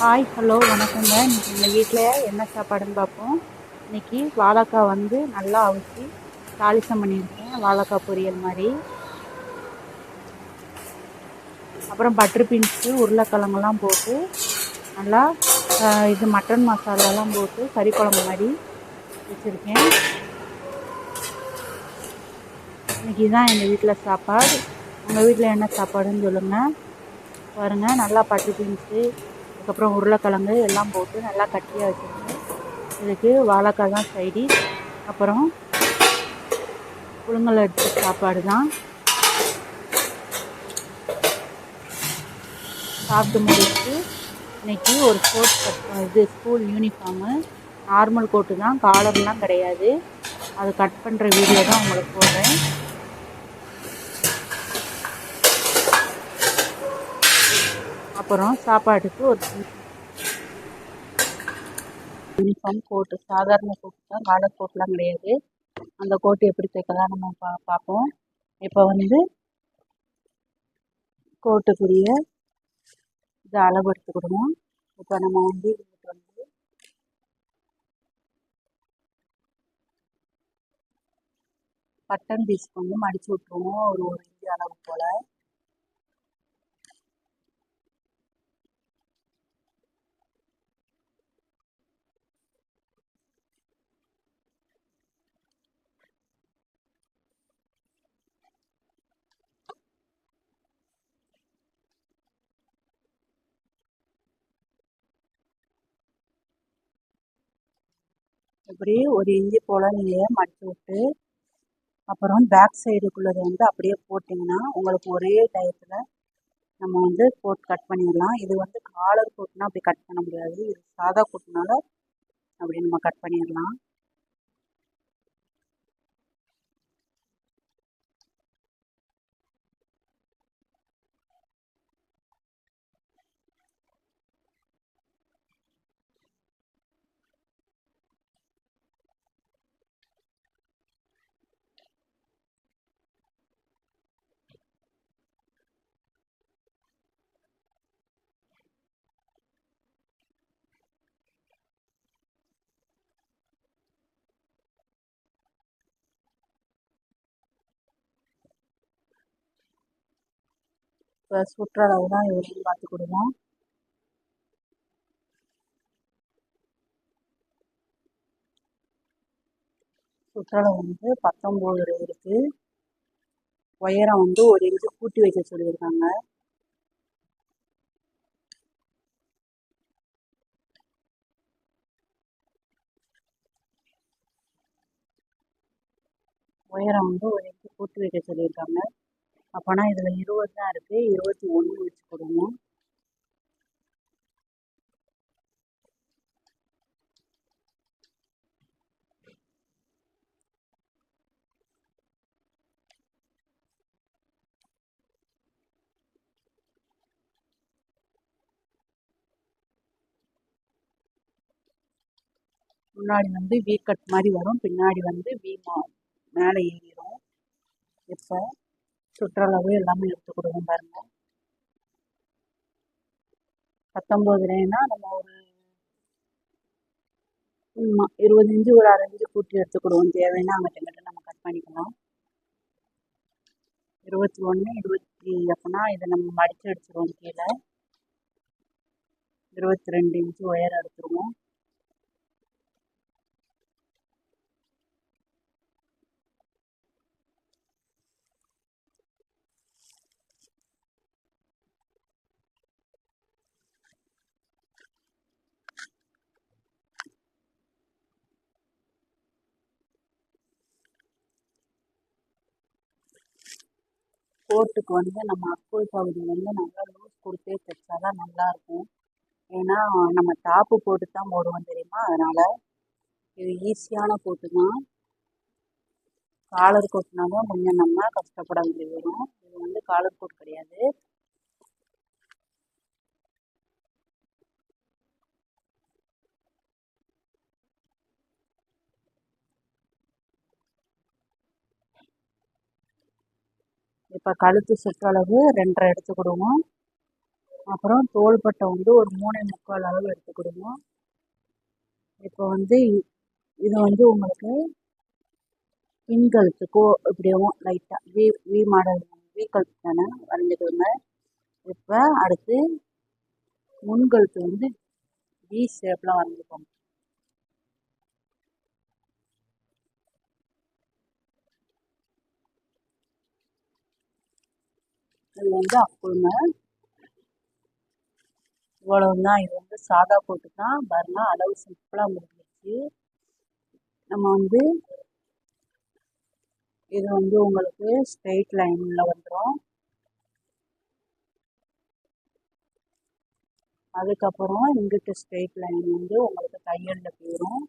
Hi hello வணக்கங்க. இன்றைக்கி எங்கள் வீட்டில் என்ன சாப்பாடுன்னு பார்ப்போம். இன்றைக்கி வாழைக்காய் வந்து நல்லா அவிச்சு தாளிசம் பண்ணியிருக்கேன், வாழைக்காய் பொரியல் மாதிரி. அப்புறம் பட்டர் பீன்ஸு உருளைக்கிழங்கெல்லாம் போட்டு நல்லா இது மட்டன் மசாலாலாம் போட்டு கறி குழம்பு மாதிரி வச்சுருக்கேன். இன்றைக்கி தான் எங்கள் வீட்டில் சாப்பாடு. உங்கள் வீட்டில் என்ன சாப்பாடுன்னு சொல்லுங்கள். பாருங்கள், நல்லா பட்டர் பீன்ஸு அதுக்கப்புறம் உருளைக்கிழங்கு எல்லாம் போட்டு நல்லா கட்டியாக வச்சுருக்கேன். இதுக்கு வாழைக்காய் தான் சைடிஷ். அப்புறம் புழுங்கல் அரிசி சாப்பாடு தான். சாப்பிட்டு முடிச்சுட்டு இன்றைக்கி ஒரு ஸ்கூல் யூனிஃபார்மு நார்மல் கோட்டு தான், காலர்லாம் கிடையாது. அது கட் பண்ணுற வீடியோ தான் உங்களுக்கு போடுறேன். அப்புறம் சாப்பாட்டுக்கு ஒரு யூனிஃபார்ம் கோட்டு, சாதாரண கோட்டு தான், காலர் கோட்லாம் கிடையாது. அந்த கோட்டு எப்படி தைக்கலாம் நம்ம பார்ப்போம். இப்போ வந்து கோட்டுக்குரிய இதை அளவு எடுத்துக்கிடுவோம். இப்போ நம்ம வந்து இதுக்கு வந்து பட்டன் பீஸ் வந்து மடித்து விட்டுருவோம், ஒரு இன்ச்சு அளவு போல். இப்படி ஒரு இன்ச்சு போல் நீங்கள் மடித்து விட்டு அப்புறம் பேக் சைடுக்குள்ளதை வந்து அப்படியே போட்டிங்கன்னா உங்களுக்கு ஒரே டயத்தில் நம்ம வந்து கோட் கட் பண்ணிடலாம். இது வந்து காலர் கோட்னா அப்படி கட் பண்ண முடியாது, இது சாதா கோட்னால அப்படி நம்ம கட் பண்ணிடலாம். இப்போ சுற்றளவு தான் எவ்வளோன்னு பார்த்துக்கிடுவோம். சுற்றளவு வந்து 19 இருக்குது. உயரம் வந்து ஒரு இன்ச்சு கூட்டி வைக்க சொல்லியிருக்காங்க. உயரம் வந்து ஒரு இன்ச்சு கூட்டி வைக்க சொல்லியிருக்காங்க. அப்போனா இதில் 20 தான் இருக்குது, 21 வச்சு கொடுங்க. முன்னாடி வந்து வி கட் மாதிரி வரும், பின்னாடி வந்து மேலே ஏறிடும். இப்போ சுற்றளவு எல்லாமே எடுத்து கொடுங்க பாருங்க. 19னா நம்ம ஒரு 20 இன்ச்சு ஒரு அரை இன்ச்சு கூட்டி எடுத்துக்கிடுவோம். தேவைன்னா அங்கிட்ட நம்ம கட் பண்ணிக்கலாம். 21 20 அப்படின்னா இதை நம்ம மடித்து எடுத்துருவோம். கீழே 22 இன்ச்சு உயரம் எடுத்துருவோம். கோட்டுக்கு வந்து நம்ம அக்குள் பகுதி வந்து நல்லா லூஸ் கொடுத்தே தைச்சாதான் நல்லாயிருக்கும். ஏன்னா நம்ம டாப்பு போட்டு தான் போடுவோம் தெரியுமா, அதனால் இது ஈஸியான கோட்டு தான். காலர் கோட்னாலும் கொஞ்சம் நம்ம கஷ்டப்பட வேண்டி வரும். இது வந்து காலர் கோட் கிடையாது. இப்போ கழுத்து சுற்றளவு 2.5 எடுத்துக்கிடுவோம். அப்புறம் தோள்பட்டை வந்து ஒரு 3.25 அளவு எடுத்துக்கிடுவோம். இப்போ வந்து இது வந்து உங்களுக்கு பின்கழுத்துக்கோ இப்படியும் லைட்டாக வி மாடல் வி கழுத்து தானே வரைஞ்சிக்கோங்க. இப்போ அடுத்து முன்கழுத்து வந்து வி ஷேப்பில் வரைஞ்சிக்கோங்க. இது வந்து அப்புறங்க இவ்வளவுதான். இது வந்து சாதா போட்டு தான் பாருங்க, அளவு சிம்பிளாக முடிஞ்சிச்சு. நம்ம வந்து இது வந்து உங்களுக்கு ஸ்ட்ரெயிட் லைனில் வந்துடும். அதுக்கப்புறம் இங்கிட்டு ஸ்ட்ரெயிட் லைன் வந்து உங்களுக்கு தையலில் போயிடும்.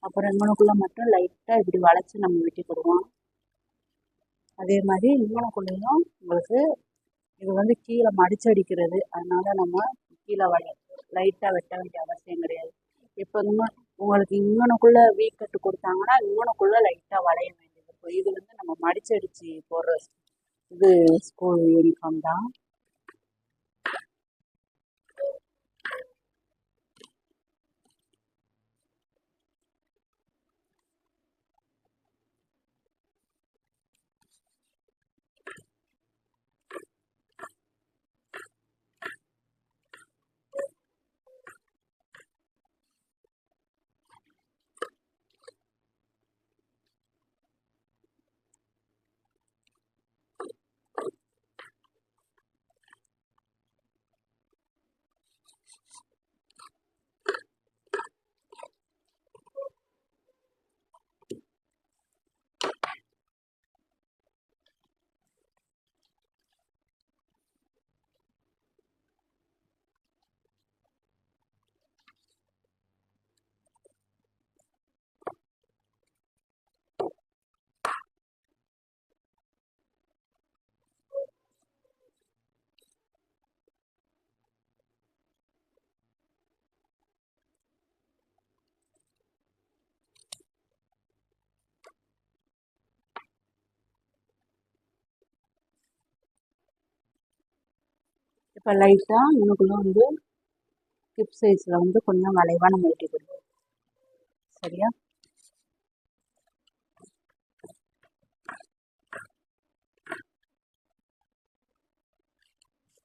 அப்புறம் இங்கனுக்குள்ளே மட்டும் லைட்டாக இப்படி வளைச்சி நம்ம வெட்டிக்கிடுவோம். அதே மாதிரி இங்கனுக்குள்ளேயும் உங்களுக்கு இது வந்து கீழே மடிச்சடிக்கிறது, அதனால நம்ம கீழே லைட்டாக வெட்ட வேண்டிய அவசியம் கிடையாது. இப்போ உங்களுக்கு இங்கனுக்குள்ளே வீக்கட்டு கொடுத்தாங்கன்னா இங்கனுக்குள்ளே லைட்டாக வளைய வேண்டியது இருக்கும். இது வந்து நம்ம மடிச்சடிச்சு போடுற இது ஸ்கூல் யூனிஃபார்ம் தான். இப்போ லைட்டாக இன்னுக்குள்ளே வந்து ஹிப் சைஸில் வந்து கொஞ்சம் வளைவாக நம்ம வெட்டி கொடுப்போம். சரியா?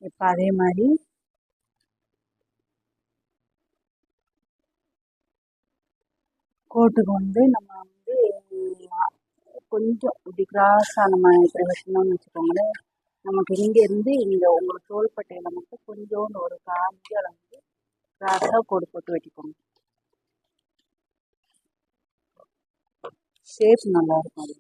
இப்போ அதே மாதிரி கோட்டுக்கு வந்து நம்ம வந்து கொஞ்சம் இப்படி கிராஸாக நம்ம இப்படி வெட்டணும்னு வச்சுக்கோங்களேன். நமக்கு இங்கேருந்து இங்கே உங்களுக்கு தோள்பட்டையில் மட்டும் கொஞ்சோண்டு ஒரு காஞ்சி அளவு கிராஸாக கோடு போட்டு வெட்டிக்கோங்க. ஷேப் நல்லாயிருக்கும். அது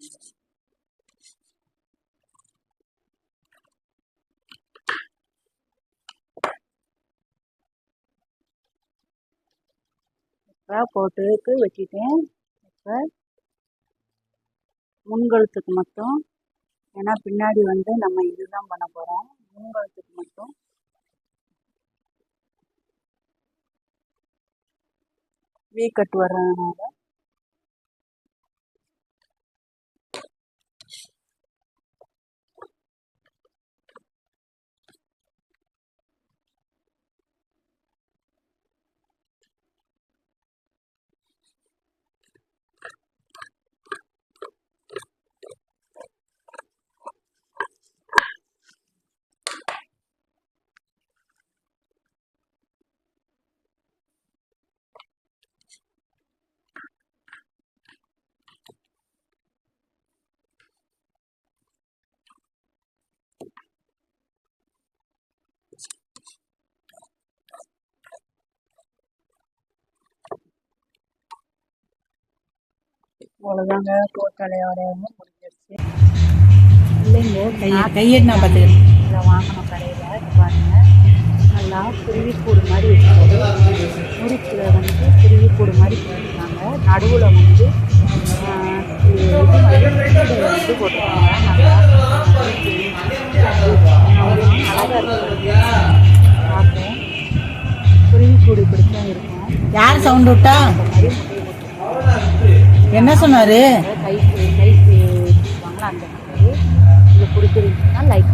இப்போ கோட்டுக்கு வெட்டிட்டேன். இப்போ முன்கழுத்துக்கு மட்டும், ஏன்னா பின்னாடி வந்து நம்ம இதுதான் பண்ண போகிறோம், முன்கழுத்துக்கு மட்டும் வி கட் வர்றதுனால அவ்வளோதாங்க. கோட்டலையோட முடிஞ்சிருச்சு. இல்லைங்க, கையெட்டு நான் பார்த்துக்கிறேன். இதை வாங்கின கடையில் பாருங்க, நல்லா குருவிக்கூடு மாதிரி வச்சுருக்காங்க. முறுக்கில் வந்து குருவிக்கூடு மாதிரி போட்டிருக்காங்க. நடுவில் வந்து இது வந்து போட்டிருக்காங்க. நல்லா அழகாக இருக்குது பார்க்க. குருவிக்கூடு இப்படித்தான் இருக்கும். யார் சவுண்ட் விட்டா? என்ன சொன்னாரு? கை வச்சுருப்பாங்களா அந்த மாதிரி. இது பிடிச்சிருந்துச்சுன்னா லைக்